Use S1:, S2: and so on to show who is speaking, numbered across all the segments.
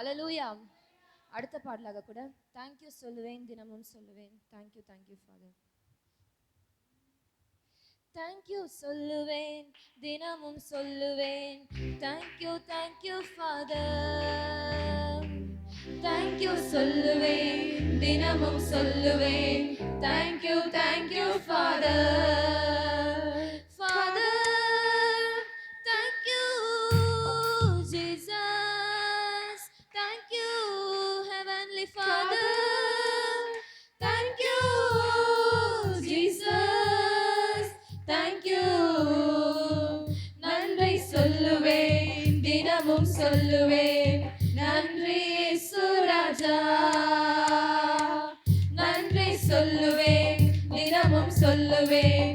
S1: அல்லேலூயா. அடுத்த பாடலாக கூட தேங்க்யூ சொல்லுவேன், தினமும் சொல்லுவேன். Thank you father. தேங்க்யூ சொல்லுவேன், தினமும் சொல்லுவேன். Thank you father. தேங்க்யூ சொல்லுவேன், தினமும் சொல்லுவேன். Thank you father. Father thank you Jesus. Thank you heavenly father. Thank you Jesus. Thank you. நன்றி சொல்லுவேன், தினமும் சொல்லுவேன். நன்றி இயேசு ராஜா. நன்றி சொல்லுவேன், தினமும் சொல்லுவேன்.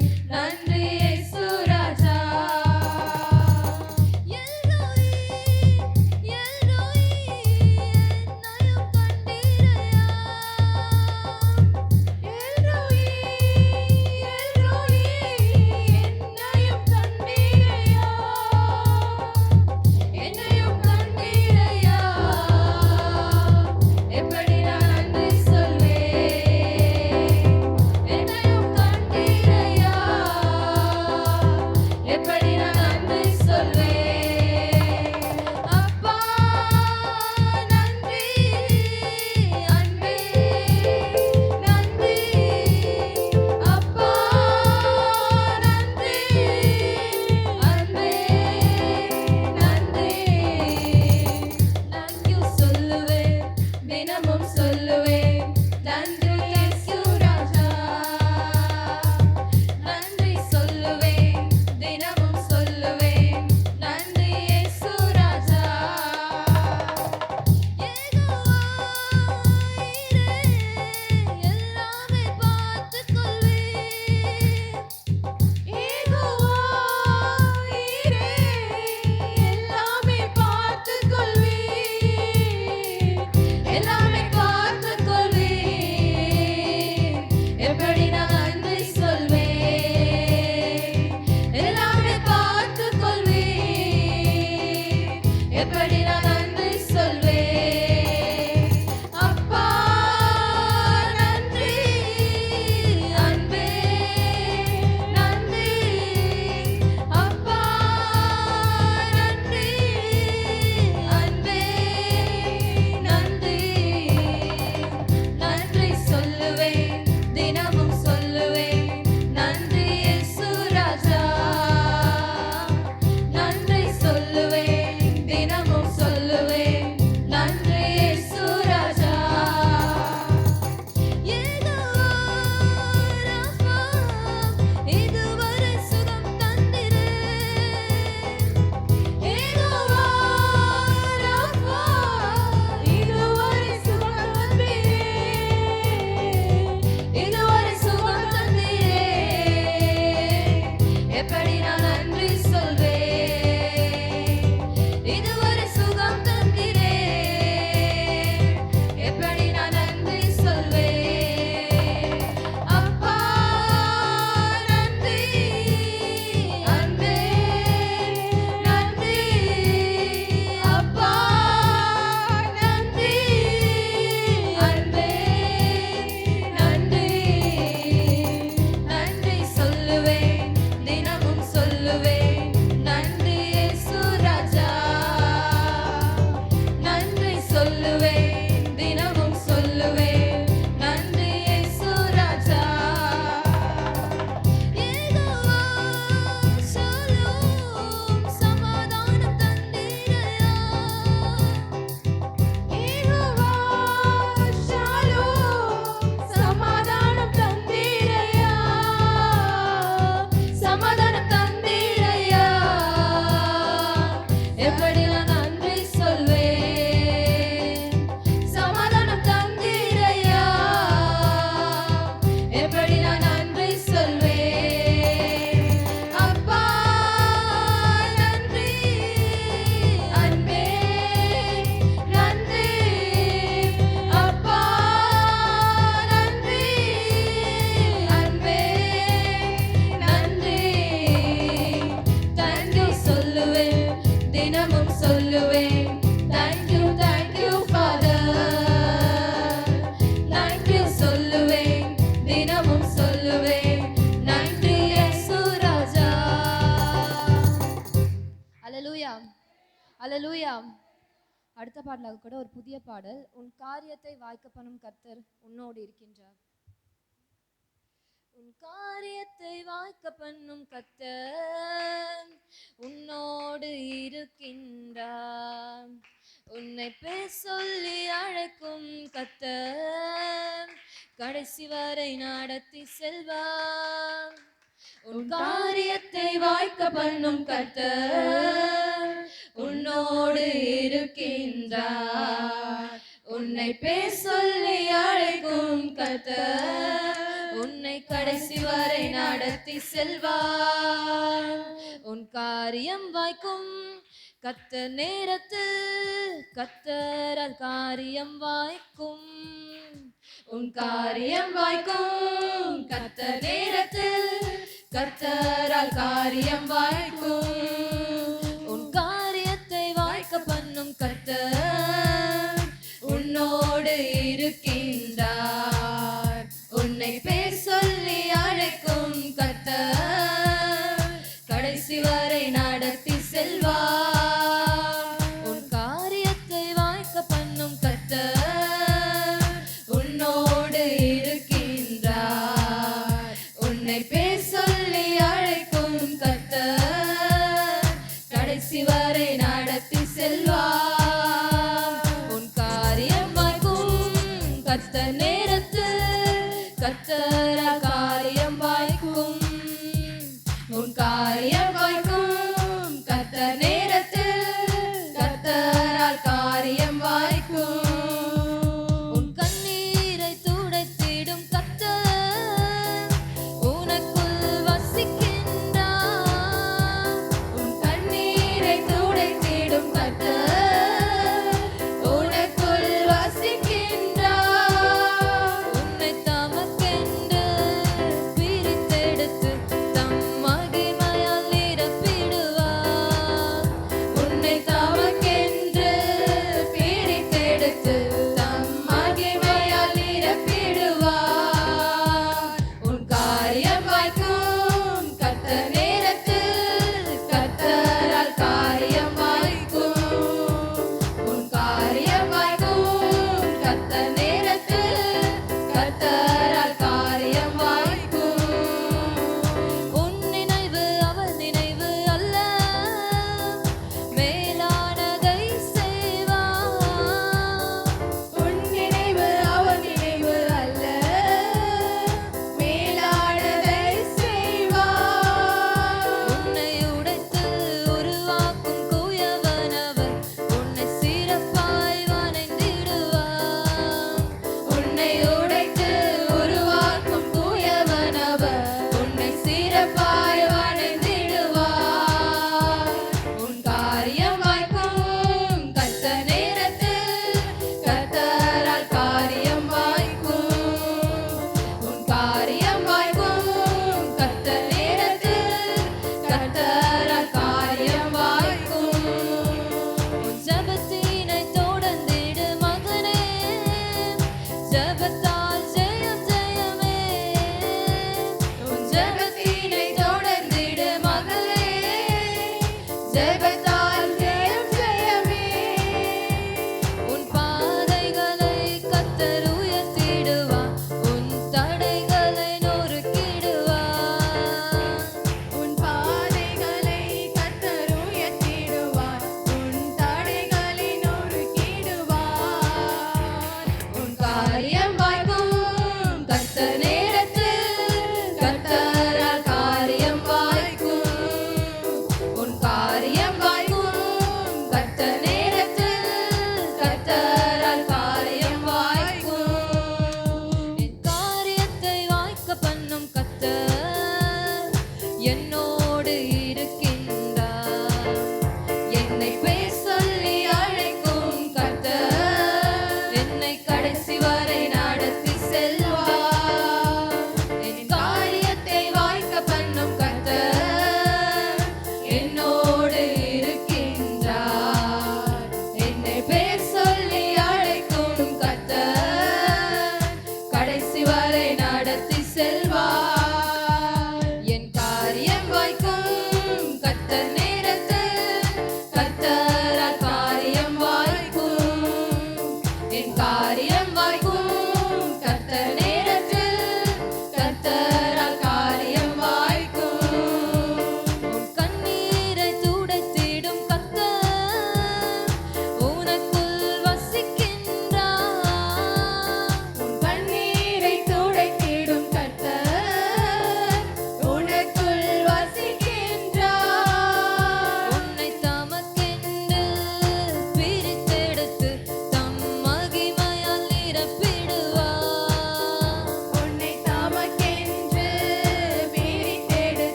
S1: அல்லேலூயா. அடுத்த பாடலாக கூட ஒரு புதிய பாடல். உன் காரியத்தை வாய்க்க பண்ணும் கர்த்தர் உன்னோடு இருக்கின்றார். உன் காரியத்தை வாய்க்க பண்ணும் கர்த்தர் உன்னோடு இருக்கின்றார். உன்னை பேர் சொல்லி அழைக்கும் கர்த்தர் கடைசி வரை நடத்தி செல்வார். உன் காரியத்தை வாய்க்க பண்ணும் கர்த்தர் உன்னோடு இருக்கின்றார். உன்னை பேர் சொல்லி அழைக்கும் கர்த்தர் உன்னை கடைசி வரை நடத்தி செல்வார். உன் காரியம் வாய்க்கும் கர்த்தர் நேரத்தில் கர்த்தரால் காரியம் வாய்க்கும். உன் காரியம் வாய்க்கும் கர்த்தர் நேரத்தில் கர்த்தரால் காரியம் வாய்க்கும். உன் காரியத்தை வாய்க்க பண்ணும் கர்த்தர் உன்னோடு இருக்கின்றார். உன்னை பேர் சொல்லி அழைக்கும் கர்த்தர் கடைசி வரை நடத்தி செல்வார். உன் காரியத்தை வாய்க்க பண்ணும் கர்த்தர் உன்னோடு இருக்கின்றார். உன்னை பேர் சொல்லி அழைக்கும் கர்த்தர் கடைசி வரை நடத்தி செல்வார். உன் காரியம் வாய்க்கும் கர்த்தர் நேரத்தில் கர்த்தரால் காரியம் வாய்க்கும். உன் காரியம் வாய்க்கும் கர்த்தர் நேரத்தில் கர்த்தரால் காரியம் வாய்க்கும். உன் கண்ணீரை துடைத்திடும் கர்த்தர் உனக்குள் வசிக்கின்றார். உன் கண்ணீரை துடைத்திடும் கர்த்தர் உனக்குள் வசிக்கின்றார்.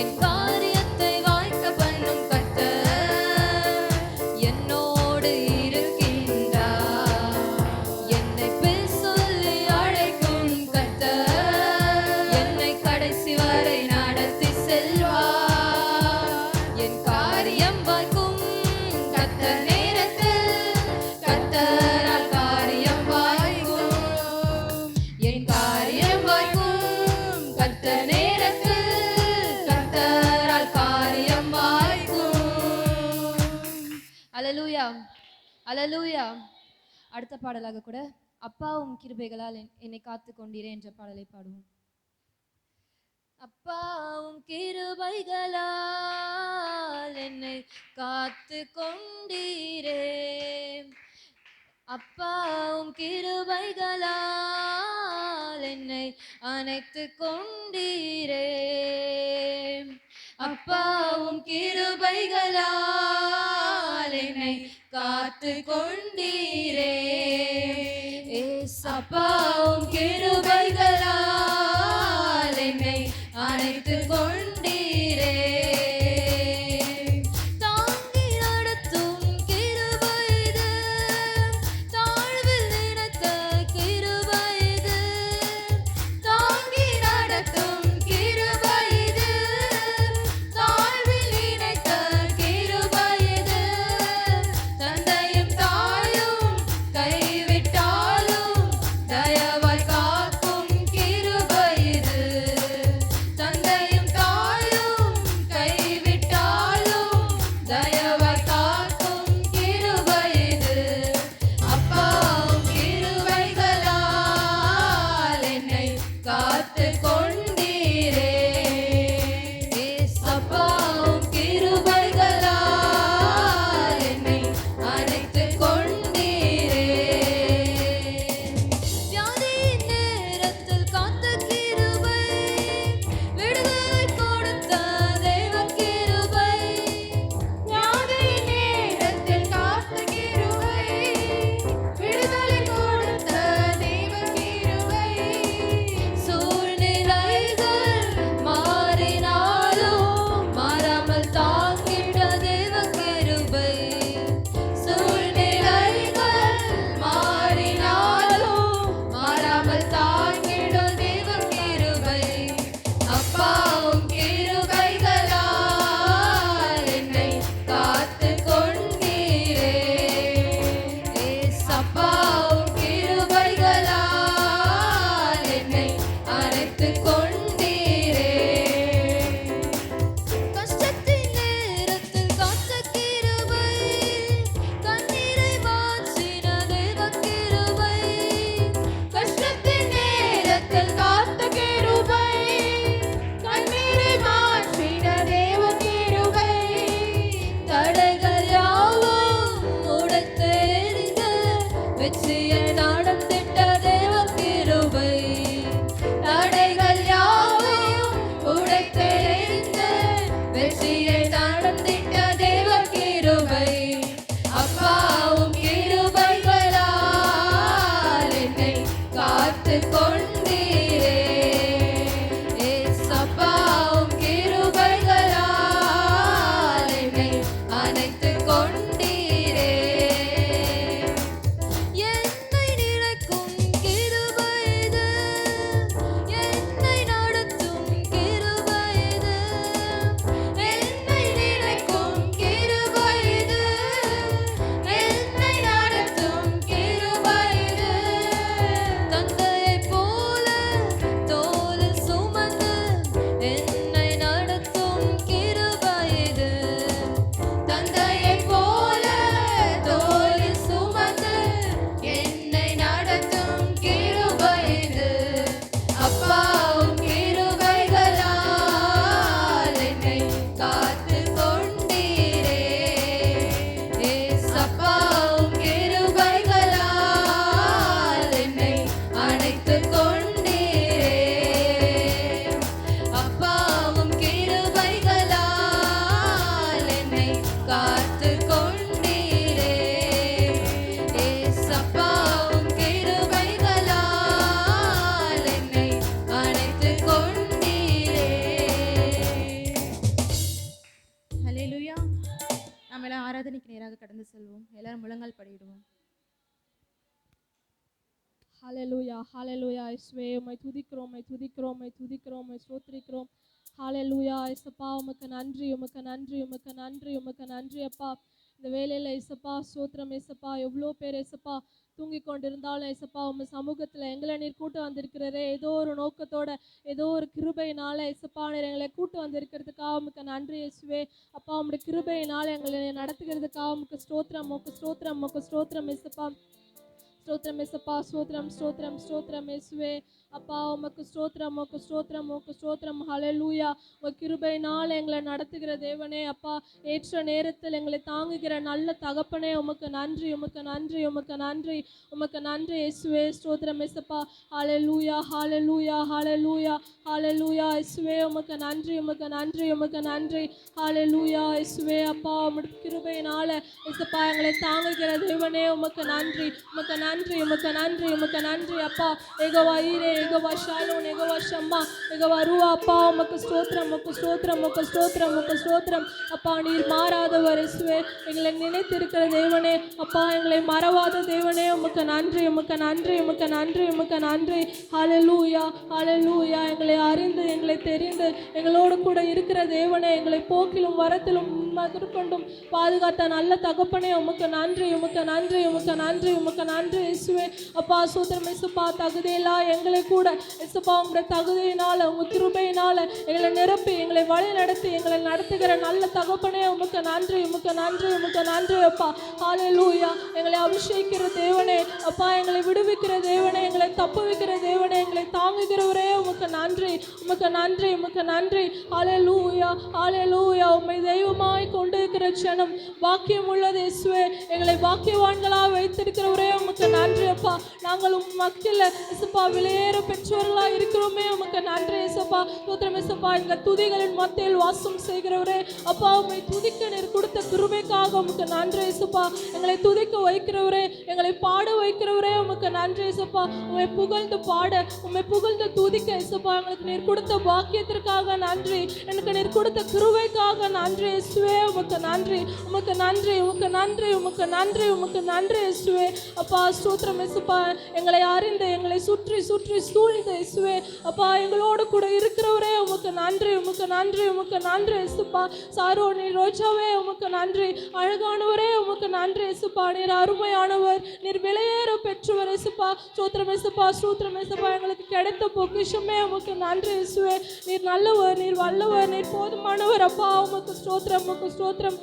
S1: என் காரியத்தை வாய்க்க பண்ணும் கர்த்தர் என்னோடு இருக்கின்றார். என்னை பேர் சொல்லி அழைக்கும் கர்த்தர் என்னை கடைசி வரை நடத்தி செல்வார். என் காரியம் வாய்க்கும் கர்த்தர் நேரத்தில், கர்த்தரால் காரியம் வாய்க்கும். என் காரியம் வாய்க்கும் கர்த்தர் நேரத்தில், கர்த்தரால் காரியம் வாய்க்கும். அல்லேலூயா, அல்லேலூயா. அடுத்த பாடலாக கூட அப்பாவும் கிருபைகளால் என்னை காத்து கொண்டீரே என்ற பாடலை பாடுவோம். அப்பாவும் கிருபைகளால் என்னை காத்து கொண்டீரே, அப்பாவும் கிருபைகளால் என்னை அணைத்து கொண்டீரே, அப்பாவும் கிருபைகளால் என்னை காத்து கொண்டீரே. அப்பாவும் கிருபைகளால் என்னை அணைத்து கொண்டீரே. தாங்கி நடத்தும் கிருபை இது, தாழ்வில் நினைத்த கிருபை இது. தாங்கி நடத்தும் கிருபை இது, தாழ்வில் நினைத்த கிருபை இது. தந்தையும் தாயும் கைவிட்டாலும் தயவாய் காக்கும் கிருபை இது. தந்தையும் தாயும் ஜெபத்துக்குள்ளாக கடந்து செல்வோம். எல்லாரும் முழங்கால் படியிடுவோம்.
S2: ஹalleluya ஹalleluya இயேசுவே உம்மை துதிக்கிறோம் உம்மை துதிக்கிறோம் உம்மை துதிக்கிறோம் உம்மை ஸ்தோத்திரிக்கிறோம். ஹalleluya இயேசப்பா உமக்கு நன்றி உமக்கு நன்றி உமக்கு நன்றி உமக்கு நன்றி அப்பா. இந்த வேளையில இயேசப்பா ஸ்தோத்திரம் இயேசப்பா. எவ்வளோ பேர் இயேசப்பா தூங்கி கொண்டிருந்தாலும் இயேசப்பா உங்க சமூகத்தில் எங்களை நீர் கூட்டு வந்திருக்கிறதே ஏதோ ஒரு நோக்கத்தோட ஏதோ ஒரு கிருபையினால இயேசப்பா நீர் எங்களை கூட்டு வந்திருக்கிறதுக்காக உமக்கு நன்றி இயேசுவே அப்பா. உம்முடைய கிருபையினால எங்களை நடத்துகிறதுக்காக உமக்கு ஸ்தோத்திரம் உமக்கு ஸ்தோத்திரம் உமக்கு ஸ்தோத்திரம் இயேசப்பா. ஸ்தோத்திரம் இயேசப்பா ஸ்தோத்திரம் ஸ்தோத்திரம் ஸ்தோத்திரம் இயேசுவே அப்பா. உமக்கு ஸ்தோத்திரம் உமக்கு ஸ்தோத்திரம் உமக்கு ஸ்தோத்திரம். ஹல்லேலூயா. உங்க கிருபையினால் எங்களை நடத்துகிற தேவனே அப்பா, ஏற்ற நேரத்தில் எங்களை தாங்குகிற நல்ல தகப்பனே உமக்கு நன்றி உமக்கு நன்றி உமக்கு நன்றி உமக்கு நன்றி இயேசுவே. ஸ்தோத்திரம் இயேசப்பா. ஹல்லேலூயா ஹல்லேலூயா ஹல்லேலூயா ஹல்லேலூயா இயேசுவே உமக்கு நன்றி உமக்கு நன்றி உமக்கு நன்றி. ஹல்லேலூயா இயேசுவே அப்பா. உம்முடைய கிருபையினால இயேசப்பா எங்களை தாங்குகிற தேவனே உமக்கு நன்றி உமக்கு நன்றி உமக்கு நன்றி உமக்கு நன்றி அப்பா. யெகோவா ஈரே யெகோவா ஷாலோன் யெகோவா ஷம்மா யெகோவா ரூவா அப்பா உமக்கு ஸ்தோத்திரம் உமக்கு ஸ்தோத்திரம் உமக்கு ஸ்தோத்திரம் உமக்கு ஸ்தோத்திரம் அப்பா. நீர் மாறாதவர் இயேசுவே. எங்களை நினைத்திருக்கிற தேவனே அப்பா, எங்களை மறவாத தேவனே உமக்கு நன்றி உமக்கு நன்றி உமக்கு நன்றி உமக்கு நன்றி. ஹல்லேலூயா ஹல்லேலூயா. எங்களை அறிந்து எங்களை தெரிந்து எங்களோடு கூட இருக்கிற தேவனே, எங்களை போக்கிலும் வரத்திலும் கொண்டும் பாதுகாத்த நல்ல தகப்பனே உமக்கு நன்றி உமக்கு நன்றி உமக்கு நன்றி உமக்கு நன்றி இயேசுவே அப்பா. சூத்திரம் இயேசுப்பா. தகுதியெல்லாம் எங்களை கூட இயேசுப்பா உங்களுடைய தகுதியினால உங்க கிருபையினால எங்களை நிரப்பி எங்களை வழி நடத்தி எங்களை நடத்துகிற நல்ல தகப்பனே உமக்கு நன்றி உமக்கு நன்றி உமக்கு நன்றி அப்பா. ஹல்லேலூயா. எங்களை அபிஷேகிக்கிற தேவனே அப்பா, எங்களை விடுவிக்கிற தேவனே, எங்களை தப்புவிக்கிற தேவனே, எங்களை தாங்குகிறவரே உமக்கு நன்றி உமக்கு நன்றி உமக்கு நன்றி. ஹல்லேலூயா ஹல்லேலூயா. உம்மை தெய்வமாய் கொண்டிருக்கிற க்ஷணம் வாக்கியம் உள்ளது இயேசுவே. எங்களை வாக்கியவான்களாக வைத்திருக்கிறவரே உமக்கு நன்றி அப்பா. நாங்கள் உம் மத்தியில் இயேசுப்பா விலையேற பெற்றவர்களாக இருக்கிறோமே உமக்கு நன்றி இயேசுப்பா. ஸ்தோத்திரம் இயேசுப்பா. எங்கள் துதிகளின் மத்தியில் வாசம் செய்கிறவரே அப்பா, உம்மை துதிக்க நீர் கொடுத்த கிருபைக்காக உமக்கு நன்றி இயேசுப்பா. எங்களை துதிக்க வைக்கிறவரே, எங்களை பாட வைக்கிறவரே உமக்கு நன்றி இயேசுப்பா. உம்மை புகழ்ந்து பாட உம்மை புகழ்ந்து துதிக்க இயேசுப்பா எங்களுக்கு நீர் கொடுத்த பாக்கியத்திற்காக நன்றி. எனக்கு நீர் கொடுத்த கிருபைக்காக நன்றி இயேசுவே உமக்கு நன்றி உமக்கு நன்றி உமக்கு நன்றி உமக்கு நன்றி உமக்கு நன்றி இயேசுவே அப்பா. ஸ்தோத்திரம் இயேசுப்பா. எங்களை அறிந்து எங்களை சுற்றி சுற்றி சூழ்ந்து இயேசுவே அப்பா எங்களோடு கூட இருக்கிறவரே உமக்கு நன்றி உமக்கு நன்றி உமக்கு நன்றி இயேசுப்பா. சாரோ நீர் ரோஜாவே உமக்கு நன்றி. அழகானவரே உமக்கு நன்றி இயேசுப்பா. நீர் அருமையானவர், நீர் விலையேற பெற்றவர் இயேசுப்பா. ஸ்தோத்திரம் இயேசுப்பா. ஸ்தோத்திரம் இயேசுப்பா. எங்களுக்கு கிடைத்த பொக்கிஷமே உமக்கு நன்றி இயேசுவே. நீர் நல்லவர், நீர் வல்லவர், நீர் போதுமானவர் அப்பா. உமக்கு ஸ்தோத்திரம் உமக்கு ஸ்தோத்திரம்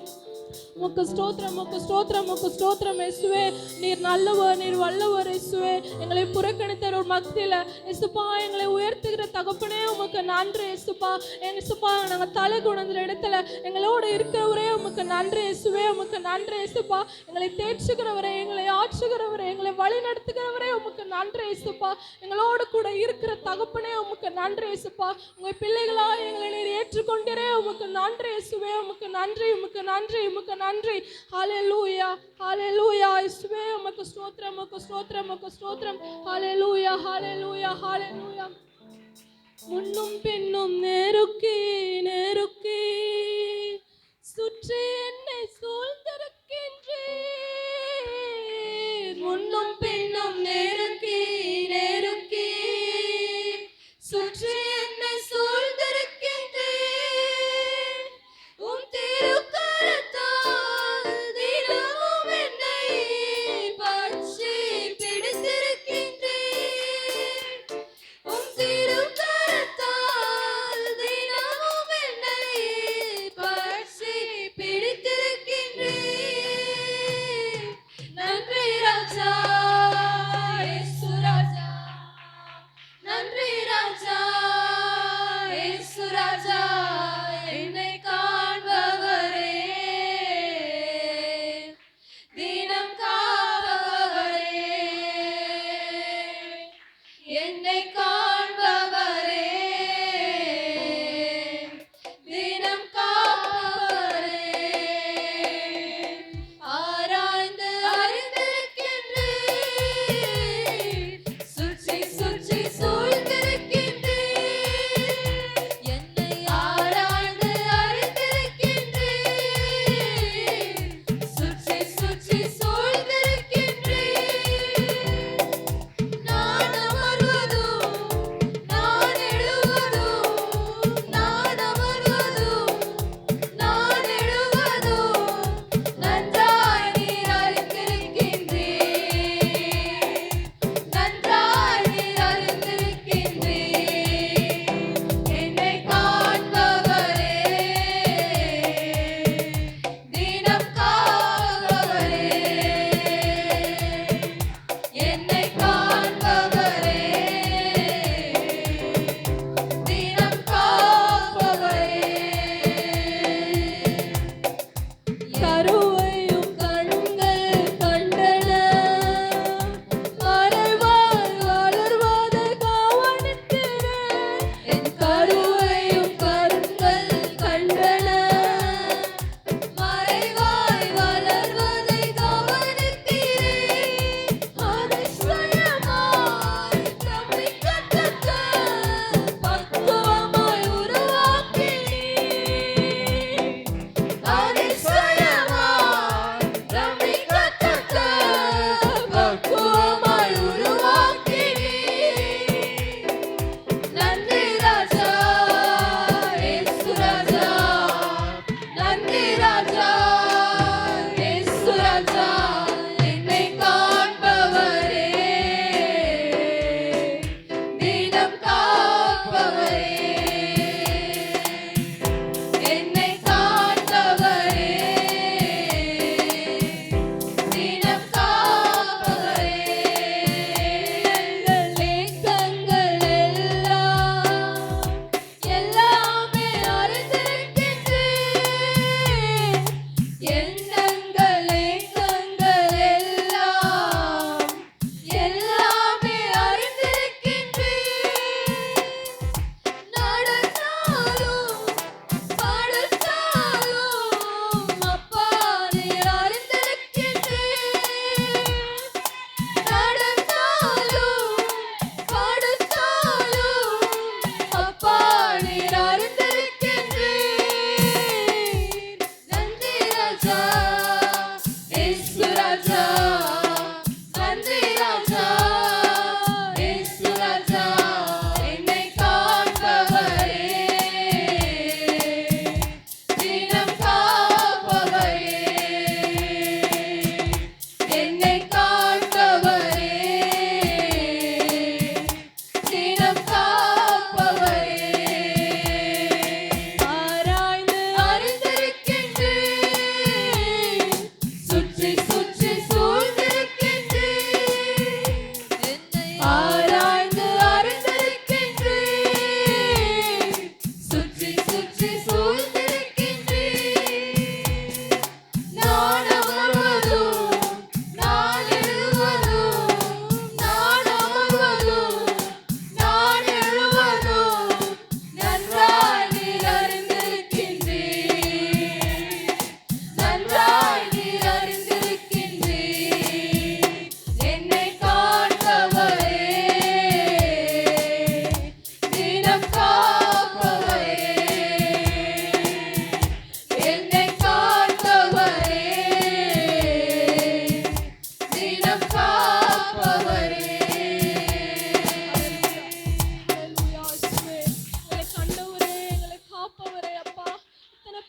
S2: உமக்கு ஸ்தோத்திரம் உமக்கு ஸ்தோத்திரம் உமக்கு ஸ்தோத்திரம் இயேசுவே. நீர் நல்லவர், நீர் வல்லவர் இயேசுவே. எங்களை புறக்கணித்த ஒரு மத்தியில் இயேசுப்பா எங்களை உயர்த்துகிற தகப்பனே உமக்கு நன்றி இயேசுப்பா. இயேசுப்பா நாங்கள் தலை குணந்த இடத்துல எங்களோடு இருக்கிறவரே உமக்கு நன்றி இயேசுவே உமக்கு நன்றி இயேசுப்பா. எங்களை தேற்றுகிறவரே, எங்களை ஆற்றுகிறவரே, எங்களை வழி நடத்துகிறவரே உமக்கு நன்றி இயேசுப்பா. எங்களோடு கூட இருக்கிற தகப்பனே உமக்கு நன்றி இயேசுப்பா. உங்கள் பிள்ளைகளா எங்களை நீர் ஏற்றுக்கொண்டரே உமக்கு நன்றி இயேசுவே உமக்கு நன்றி உமக்கு நன்றி உமக்கு நன்றி. ஹல்லேலூயா ஹல்லேலூயா இயேசுவே உமக்கு ஸ்தோத்திரம் உமக்கு ஸ்தோத்திரம் உமக்கு ஸ்தோத்திரம். ஹல்லேலூயா ஹல்லேலூயா ஹல்லேலூயா. முன்னும் பின்னும் நெருக்கி நெருக்கி சுற்றி என்னை சூழ்ந்திருக்கின்றீர். முன்னும் பின்னும் நெருக்கி நெருக்கி சுற்றி என்னை சூழ்ந்திருக்கின்றீர். உம் திருக்கரத்தால் தினமும் என்னை பற்றி பிடித்திருக்கின்றீர். உம் திருக்கரத்தால் தினமும் என்னை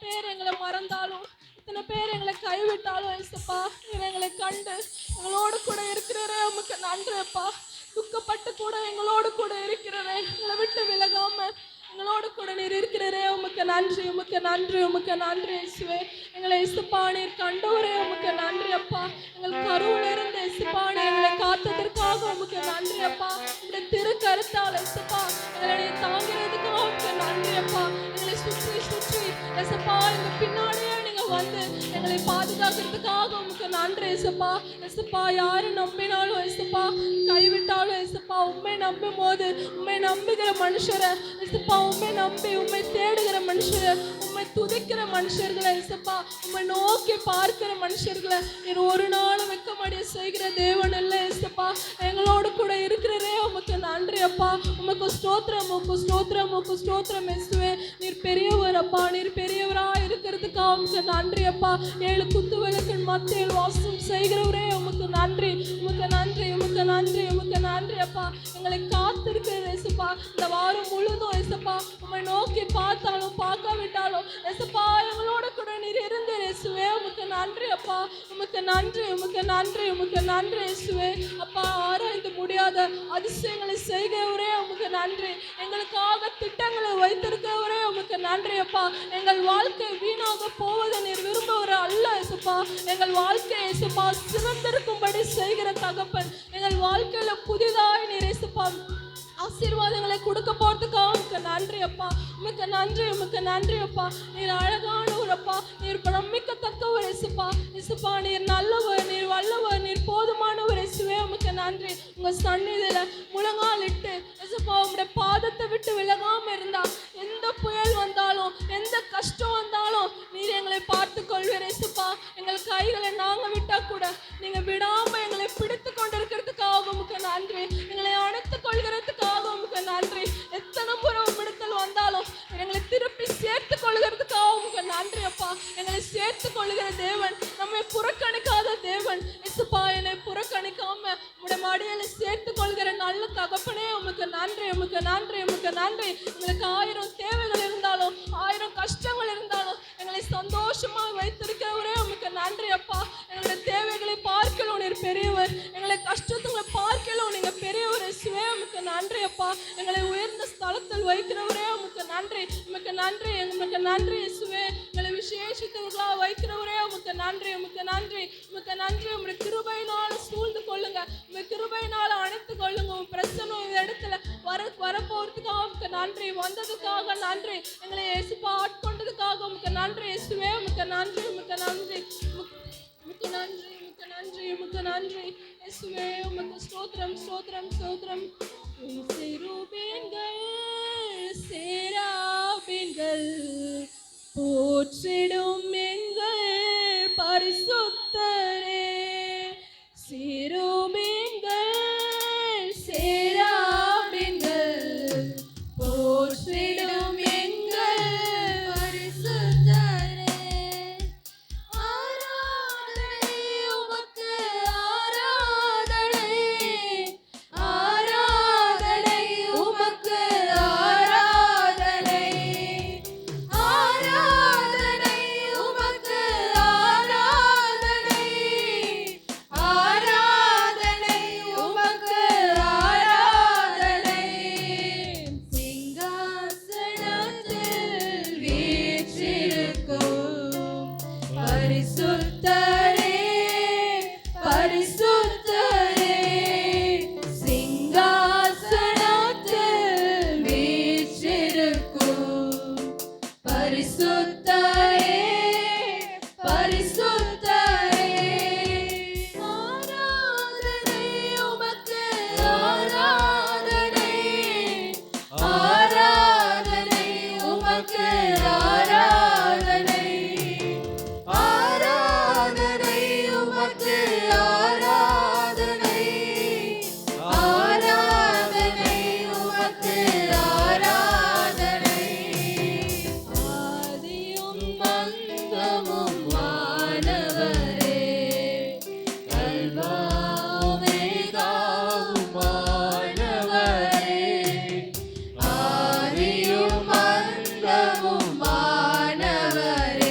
S2: பேர் எங்களை மறந்தாலும், எத்தனை பேர் எங்களை கைவிட்டாலும் ஏசப்பா, நீர் எங்களை கண்டு எங்களோடு கூட இருக்கிறவரே உமக்கு நன்றி அப்பா. துக்கப்பட்டு கூட எங்களோடு கூட இருக்கிறவரே, எங்களை விட்டு விலகாம எங்களோடு கூட நீர் இருக்கிறவரே உமக்கு நன்றி, உமக்கு நன்றி, உமக்கு நன்றி இயேசுவே. எங்களை இயேசுப்பா நீர் கண்டவரே உமக்கு நன்றி அப்பா. எங்கள் கருவில் இருந்து இயேசுப்பா எங்களை காத்ததற்காக உமக்கு நன்றி அப்பா. இந்த திருக்கருத்தால் இயேசுப்பா எங்களை தாங்கிறதுக்காக உமக்கு நன்றி அப்பா. எங்களை சுற்றி சுற்றி இயேசுப்பா எங்க பின்னாடியே நீங்க வந்து எங்களை பாதுகாக்கிறதுக்காக உமக்கு நன்றி இயேசுப்பா. இயேசுப்பா யாரு நம்பினாலும் இயேசுப்பா கைவிட்டாலும் இயேசுப்பா, உண்மை நம்பும் போது உண்மை நம்புகிற மனுஷரை இயேசுப்பா, உண்மை நம்பி உண்மை தேடுகிற மனுஷரை, உண்மை துதிக்கிற மனுஷர்களை இயேசுப்பா, உண்மை நோக்கி பார்க்கிற மனுஷர்களை நீர் ஒரு நாளும் வெட்கமடைய செய்கிற தேவன் இல்லை இயேசுப்பா. எங்களோடு கூட இருக்கிறதே உமக்கு நன்றி அப்பா. உமக்கு ஸ்தோத்திரம், உமக்கு ஸ்தோத்திரம், உமக்கு ஸ்தோத்திரம் இயேசுவே. நீர் பெரியவர் அப்பா, நீர் பெரியவரா இருக்கிறதுக்காக உமக்கு நன்றி அப்பா. 7 குத்து விளக்கின் மத்தியில் வாசம் செய்கிறவரே உமக்கு நன்றி, உமக்கு நன்றி, உமக்கு நன்றி, உமக்கு நன்றி அப்பா. எங்களை காத்திருக்கிற இயேசுப்பா, இந்த வாரம் முழுதும் இயேசுப்பா உம்மை நோக்கி பார்த்தாலும் பார்க்காவிட்டாலும் இயேசுப்பா எங்களோட கூட நீர் இருந்த இயேசுவே உமக்கு நன்றி அப்பா. உமக்கு நன்றி, உமக்கு நன்றி, உமக்கு நன்றி இயேசுவே அப்பா. ஆராய்ந்து முடியாத அதிசயங்களை செய்கிறவரே உமக்கு நன்றி. எங்களுக்காக திட்டங்களை வைத்திருக்கிறவரே உமக்கு நன்றி அப்பா. எங்கள் வாழ்க்கை வீணாக போவதை நீர் விரும்புகிற அல்ல இயேசுப்பா. எங்கள் வாழ்க்கை இயேசுப்பா சிறந்திருக்கும்படி செய்கிற தகப்பன். எங்கள் வாழ்க்கையில புதிதாய் நீர் இயேசுப்பா ஆசீர்வாதங்களை கொடுக்க போறதுக்காக உமக்கு நன்றி அப்பா. உமக்கு நன்றி, உமக்கு நன்றி அப்பா. நீர் அழகான ஒரு அப்பா, நீர் பிரமிக்கத்தக்கவர் இயேசுப்பா. இயேசுப்பா நீர் நல்லவர், நீர் வல்லவர், நீர் போதுமானவர் இயேசுவே உமக்கு நன்றி. உங்க சந்நிதியில முழங்கால் இட்டு இயேசுப்பா உங்களுடைய பாதத்தை விட்டு விலகாம இருந்தா எந்த புயல் வந்தாலும் எந்த கஷ்டம் வந்தாலும் நீர் எங்களை பார்த்து கொள்வீர் இயேசுப்பா. எங்கள் கைகளை நாங்க விட்டா கூட நீங்க விடாம எங்களை பிடித்து கொண்டிருக்கிறதுக்காக உமக்கு நன்றி. எங்களை அணைத்துக் கொள்கிறதுக்காக உமக்கு நன்றி. எத்தனை முறை உம்மிடத்தில் வந்தாலும் எங்களை திருப்பி சேர்த்து கொள்கிறதுக்காக உமக்கு நன்றி அப்பா. எங்களை சேர்த்து கொள்கிற தேவன், நம்மை புறக்கணிக்காத தேவன் இயேசுப்பா. என்னை புறக்கணிக்காம உம்முடைய மடியில சேர்த்து கொள்கிற நல்ல தகப்பனே உமக்கு நன்றி, உமக்கு நன்றி, உமக்கு நன்றி. எங்களுக்கு 1000 தேவைகள் இருந்தாலும் 1000 கஷ்டங்கள் இருந்தாலும் எங்களை சந்தோஷமா வைத்திருக்கிறவரே உமக்கு நன்றி அப்பா. எங்களுடைய தேவைகளை பார்க்கலாம் நீர் பெரியவர், எங்களை கஷ்டத்துங்களை பார்க்கலாம் நீங்க பெரியவர் இயேசுவே உமக்கு நன்றி அப்பா. எங்களை உயர்ந்த ஸ்தலத்தில் வைக்கிறவரே உமக்கு நன்றி, உமக்கு நன்றி, உமக்கு நன்றி இயேசுவே. எங்களை விசேஷித்தவர்களா வைக்கிறவரே உமக்கு நன்றி, உமக்கு நன்றி, உமக்கு நன்றி. உங்களுடைய கிருபையினால சூழ்ந்து கொள்ளுங்க, உங்களுடைய கிருபையினால அணைத்து கொள்ளுங்க. உங்க பிரச்சனை இந்த இடத்துல வரப்போறதுக்காக உமக்கு நன்றி, வந்ததுக்காக நன்றி. எங்களை இயேசுப்பா ஆட்கொண்டதுக்காக உமக்கு நன்றி இயேசுவே உமக்கு நன்றி, உமக்கு நன்றி, உமக்கு நன்றி, உமக்கு நன்றி, உமக்கு நன்றி இயேசுவே. உமக்கு ஸ்தோத்திரம், ஸ்தோத்திரம், ஸ்தோத்திரம். சேரூபீன்கள் சேராபீன்கள் போற்றிடும் எங்கள் பரிசுத்தரே. சேரூபீன்கள் சேராபீன்கள் போற்றிடும் எங்கள் பரிசுத்தரே. ஆராதனை உமக்கு ஆராதனை, ஆராதனை உமக்கு ஆராதனை, ஆராதனை உமக்கு ஆராதனை, ஆராதனை உமக்கு ஆராதனை. சிங்காசனத்தில் வீற்றிருக்கும் பரிசுத்தரே, பரிசுத்தரே. சிங்காசனத்தில் வீற்றிருக்கும் பரிசுத்தரே, பரிசுத்தரே. ஆராதனை உமக்கு ஆராதனை, ஆராதனை உமக்கு ஆராதனை, ஆராதனை உமக்கு ஆராதனை, ஆராதனை உமக்கு ஆராதனை. ஆதியும் அந்தமும் வானவரே, அல்பாவும் வானவரே. ஆதியும் அந்தமும் வானவரே,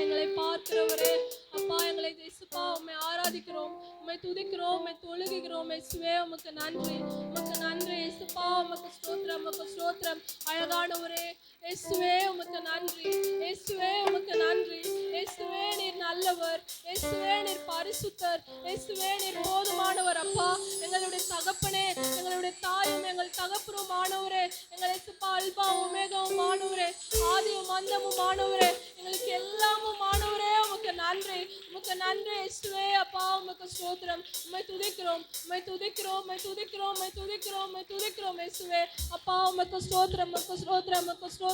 S2: எங்களை பார்க்கிறவரே, அப்பா எங்களை இயேசுப்பா உம்மை ஆராதிக்கிறோம், உம்மை துதிக்கிறோம், உம்மை தொழுகிறோம். இயேசுவே உமக்கு நன்றி, உமக்கு நன்றி இயேசுப்பா, உமக்கு ஸ்தோத்திரம், உமக்கு ஸ்தோத்திரம். அழகானவரே இயேசுவே உமக்கு நன்றி, இயேசுவே உமக்கு நன்றி. இயேசுவே நீர் நல்லவர், இயேசுவே நீர் பரிசுத்தர், இயேசுவே நீர் போதுமானவர். அப்பா எங்களுடைய தகப்பனே, எங்களுடைய தாயும் எங்கள் தகப்பரும் ஆனவரே, எங்கள் இயேசுப்பா அல்பா ஒமேகாவும் ஆனவரே, ஆதியும் அந்தமும் ஆனவரே, எங்களுக்கு எல்லாமும் ஆனவரே. உமக்கு நன்றி, உமக்கு நன்றி இயேசுவே. அப்பா உமக்கு ஸ்தோத்திரம், உம்மை துதிக்கிறோம், உம்மை துதிக்கிறோம், உம்மை துதிக்கிறோம், உம்மை துதிக்கிறோம், உம்மை துதிக்கிறோம் இயேசுவே. அப்பா உமக்கு ஸ்தோத்திரம், உமக்கு ஸ்தோத்திரம், உமக்கு ஸ்தோத்திரம்.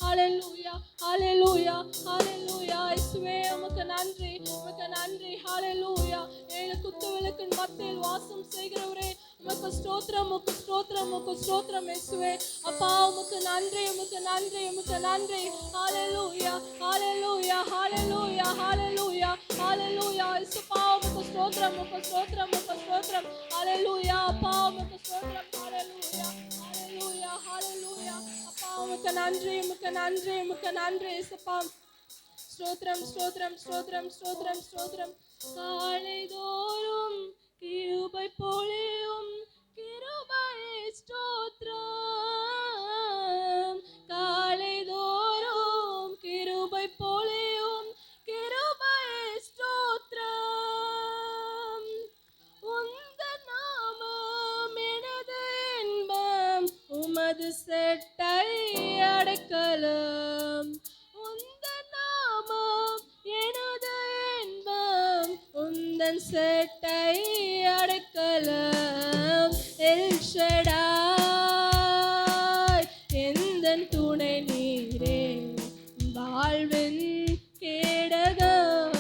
S2: ஹalleluya, ஹalleluya, ஹalleluya இயேசுவே உமக்கு நன்றி, உமக்கு நன்றி. ஹalleluya. ஏழு குத்து விளக்கின் மத்தியில் வாசம் செய்கிறவரே, உமக்கு ஸ்தோத்திரம், உமக்கு ஸ்தோத்திரம், உமக்கு ஸ்தோத்திரம் இயேசுவே. அப்பா உமக்கு நன்றி, உமக்கு நன்றி, உமக்கு நன்றி. ஹalleluya, ஹalleluya, ஹalleluya, ஹalleluya, ஹalleluya இயேசுப்பா உமக்கு ஸ்தோத்திரம், உமக்கு ஸ்தோத்திரம், உமக்கு ஸ்தோத்திரம். ஹalleluya. அப்பா உமக்கு ஸ்தோத்திரம். ஹalleluya, ஹalleluya, ஹalleluya. அப்பா உமக்கு நன்றி, உமக்கு நன்றி, உமக்கு நன்றி இயேசுப்பா. ஸ்தோத்திரம், ஸ்தோத்திரம், ஸ்தோத்திரம், ஸ்தோத்திரம், ஸ்தோத்திரம். காலைதோறும் கிருபை பொழியும் கிருபையே ஸ்தோத்திரம். காலைதோறும் கிருபை பொழியும் கிருபையே ஸ்தோத்திரம். உந்தன் நாமம் எனது இன்பம், உமது செட்டை அடைக்கலம். உந்தன் நாமம் எனது இன்பம், உந்தன் செட்டை அடைக்கலம். எல் ஷடாய் எந்தன் துணை நீரே, வாழ்வின் கேடகம்.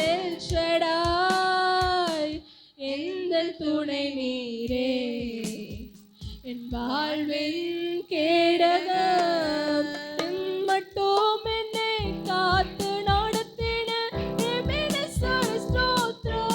S2: எல் ஷடாய் எந்தன் துணை நீரே, என் வாழ்வின் கேடகம். மட்டும் என்னை காத்து நடத்தின எபினேசர் ஸ்தோத்திரம்.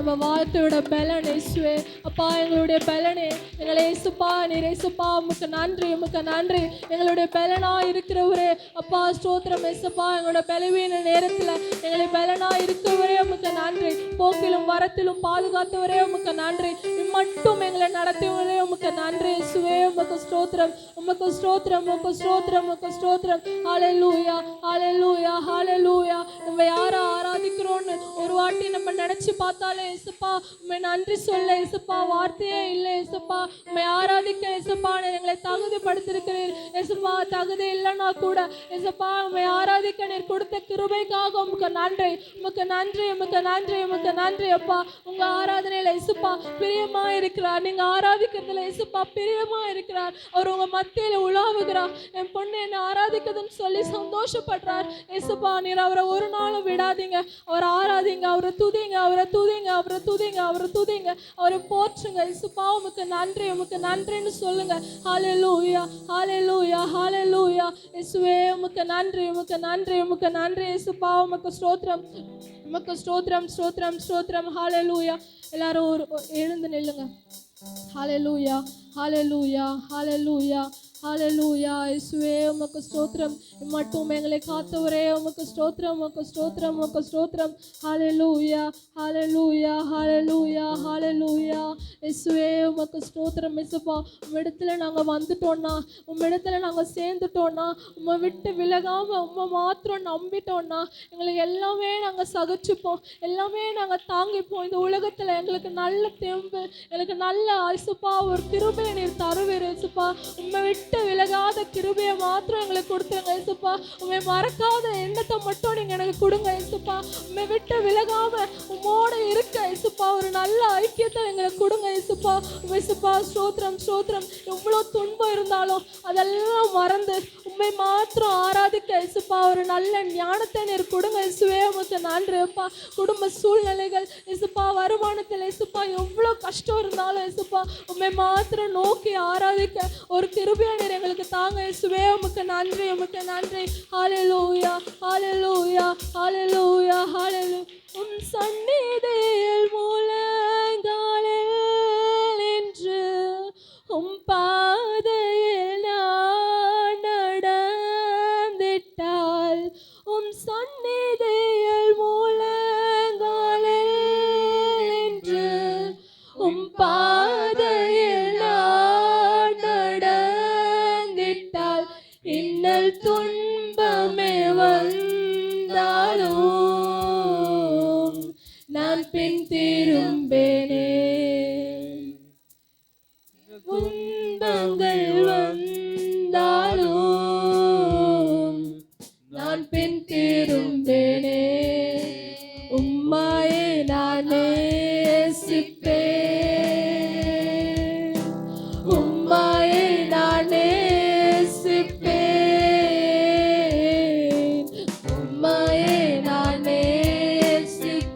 S2: நம்ம வாழ்க்கையோட பலன் இயேசுவே. அப்பா எங்களுடைய பலனே எங்களை இயேசுப்பா, நீர் இயேசுப்பா, உமக்கு நன்றி, உமக்கு நன்றி. எங்களுடைய பலனா இருக்கிறவரே அப்பா ஸ்தோத்திரம் இயேசுப்பா. எங்களோட பலவீன நேரத்தில் எங்களை பலனா இருக்கிறவரே உமக்கு நன்றி. போக்கிலும் வரத்திலும் பாதுகாத்தவரே உமக்கு நன்றி. மட்டும் எங்களை நடத்தியவரே உமக்கு நன்றி இயேசுவே. உமக்கு ஸ்தோத்திரம், உமக்கு ஸ்தோத்திரம், உமக்கு ஸ்தோத்திரம், உமக்கு ஸ்தோத்திரம். ஹல்லேலூயா, ஹல்லேலூயா, ஹல்லேலூயா. நம்ம யாரை ஆராதிக்கிறோம்னு ஒரு வாட்டி நம்ம நினைச்சு பார்த்தாலே இயேசுப்பா உம்மை நன்றி சொல்ல இயேசுப்பா வார்த்தையே இல்லை இயேசுப்பா. உம்மை ஆராதிக்க இயேசுப்பா எங்களை தகுதிப்படுத்திருக்கிறீர் இயேசுப்பா. தகுதி இல்லைன்னா கூட இயேசுப்பா உம்மை ஆராதிக்க நீர் கொடுத்த கிருபைக்காக உமக்கு நன்றி, உமக்கு நன்றி, உமக்கு நன்றி, உமக்கு நன்றி அப்பா. உங்க ஆராதனையில இயேசுப்பா பிரியமா இருக்கிறார். நீங்க ஆராதிக்கிறதுல இயேசுப்பா பிரியமா இருக்கிறார். அவர் உங்க மத்தியில உலாவுகிறார். என் பொண்ணு என்ன ஆராதிக்குதுன்னு சொல்லி சந்தோஷப்படுறார் இயேசுப்பா. நீர் அவரை ஒரு நாளும் விடாதீங்க. அவரை ஆராதிங்க, அவரை துதிங்க, அவரை துதிங்க, அவரை துதிங்க, அவரை துதிங்க, அவரை போற்றுங்க இயேசுப்பா. உமக்கு நன்றி, உமக்கு நன்றின்னு சொல்லுங்க. ஹல்லேலூயா, ஹல்லேலூயா, ஹல்லேலூயா. இயேசுவே உமக்கு நன்றி, உமக்கு நன்றி, உமக்கு நன்றி இயேசுப்பா. உமக்கு ஸ்தோத்திரம், உமக்கு ஸ்தோத்திரம், ஸ்தோத்திரம், ஸ்தோத்திரம். ஹல்லேலூயா. எல்லாரும் எழுந்து நில்லுங்க. ஹல்லேலூயா, ஹல்லேலூயா, ஹல்லேலூயா, ஹல்லேலூயா. இயேசுவே உமக்கு ஸ்தோத்திரம். மட்டும் எங்களை காத்தவரே உமக்கு ஸ்தோத்திரம், உமக்கு ஸ்தோத்திரம், உமக்கு ஸ்தோத்திரம். ஹல்லேலூயா, ஹல்லேலூயா, ஹல்லேலூயா, ஹல்லேலூயா. இயேசுவே உமக்கு ஸ்தோத்திரம் இயேசுப்பா. உம்மிடத்துல நாங்கள் வந்துட்டோம்னா, உம்மிடத்துல நாங்கள் சேர்ந்துட்டோம்னா, உம்மை விட்டு விலகாம உம்மை மாத்திரம் நம்பிட்டோம்னா எங்களுக்கு எல்லாமே நாங்கள் சகிச்சுப்போம், எல்லாமே நாங்கள் தாங்கிப்போம். இந்த உலகத்தில் எங்களுக்கு நல்ல தெம்பு, எங்களுக்கு நல்ல இயேசுப்பா ஒரு கிருபையை நீர் தருவீர் இயேசுப்பா. உம்மை விட்டு விலகாத கிருபையை மாத்திரம் எங்களுக்கு கொடுத்துருங்க இயேசுப்பா. உம்மை மறக்காத எண்ணத்தை மட்டும் நீங்க எனக்கு கொடுங்க இயேசுப்பா. உம்மை விட்டு விலகாம உம்மோட இருக்க இயேசுப்பா ஒரு நல்ல ஐக்கியத்தை எங்களுக்கு கொடுங்க இயேசுப்பா. இயேசுப்பா ஸ்தோத்திரம், ஸ்தோத்திரம். எவ்வளோ துன்பம் இருந்தாலும் அதெல்லாம் மறந்து உம்மை மாத்திரம் ஆராதிக்க இயேசுப்பா ஒரு நல்ல ஞானத்தை நீர் கொடுங்க இயேசுவே. உமக்கு நன்றி அப்பா. குடும்ப சூழ்நிலைகள் இயேசுப்பா, வருமானத்தில் இயேசுப்பா எவ்வளோ கஷ்டம் இருந்தாலும் இயேசுப்பா உம்மை மாத்திரம் நோக்கி ஆராதிக்க ஒரு கிருபையை நீர் எங்களுக்கு தாங்க இயேசுவே. உமக்கு நன்றி, உமக்கு நன்றி. ஹல்லேலூயா, ஹல்லேலூயா, ஹல்லேலூயா, ஹல்லேலூயா. உம் சந்நிதியில் முழங்காலில் நின்று உம் பாதையில் நான் நடந்திட்டால், உம் சந்நிதியில் முழங்காலில் நின்று உம் பாதையில் நான் நடந்திட்டால், இன்னல் துன்பமே வந்தாலும் நான் பின் திரும்பேனே. துன்பங்கள் வந்தாலும் நான் பின் திரும்பேனே. உம்மையே நான் நேசிப்பேன், உம்மையே நான் நேசிப்பேன், உம்மையே நான் நேசிப்பேன்.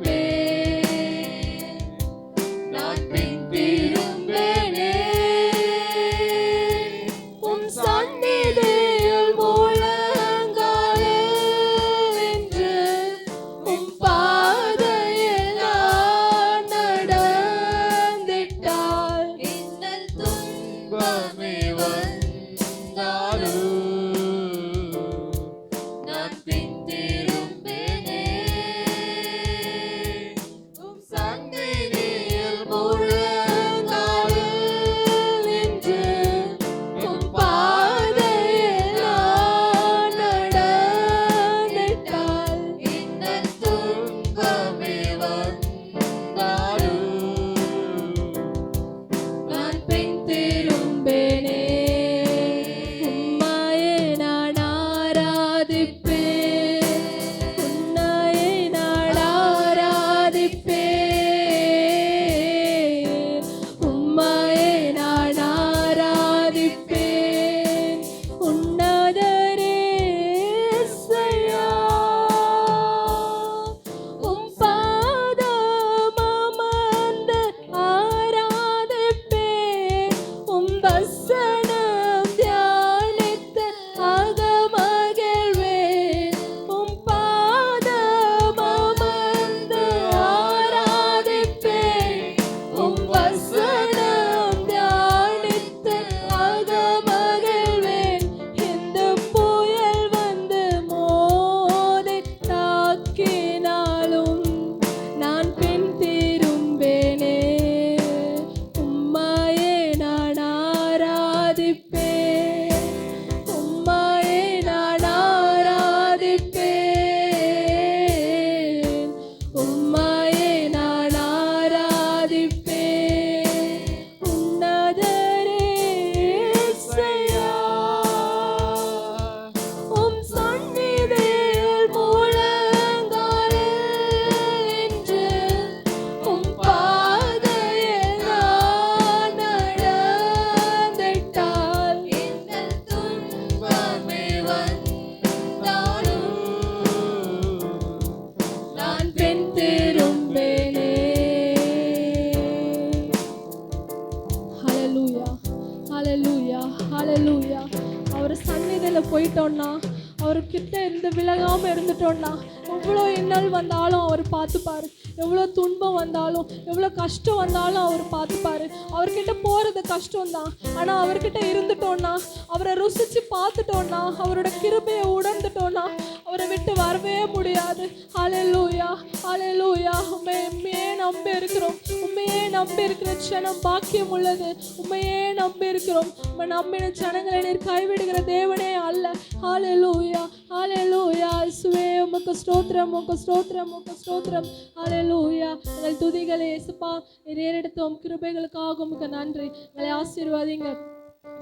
S2: விலகாம இருந்துட்டோம்னா எவ்வளோ இன்னல் வந்தாலும் அவர் பார்த்துப்பாரு. எவ்வளோ துன்பம் வந்தாலும் எவ்வளோ கஷ்டம் வந்தாலும் அவர் பார்த்துப்பாரு. அவர்கிட்ட போகிறது கஷ்டம்தான், ஆனால் அவர்கிட்ட இருந்துட்டோன்னா, அவரை ருசிச்சு பார்த்துட்டோன்னா, அவரோட கிருபையை உணர்ந்துட்டோன்னா அவரை விட்டு வரவே முடியாது. ஹல்லேலூயா, ஹல்லேலூயா. உண்மையே நம்பி இருக்கிறோம். உண்மையே நம்பி இருக்கிற க்ஷணம் பாக்கியம் உள்ளது. உண்மையே நம்பி இருக்கிறோம். உண்மை நம்பின ஜனங்களை நீர் கைவிடுகிற தேவனே அல்ல. ஹல்லேலூயா, ஹல்லேலூயா. இயேசுவே உமக்கு ஸ்தோத்திரம், உமக்கு ஸ்தோத்திரம், உமக்கு ஸ்தோத்திரம். ஹல்லேலூயா. எங்கள் துதிகளை இயேசுப்பா நீர் ஏறெடுத்தோம் கிருபைகளுக்காக உமக்கு நன்றி. எங்களை ஆசீர்வதிங்க.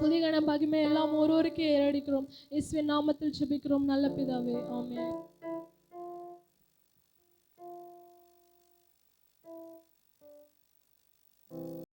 S2: துதிகன மகிமை எல்லாம் ஒருவருக்கே ஏறெடுக்கிறோம். இயேசுவின் நாமத்தில் ஜெபிக்கிறோம் நல்ல பிதாவே, ஆமென்.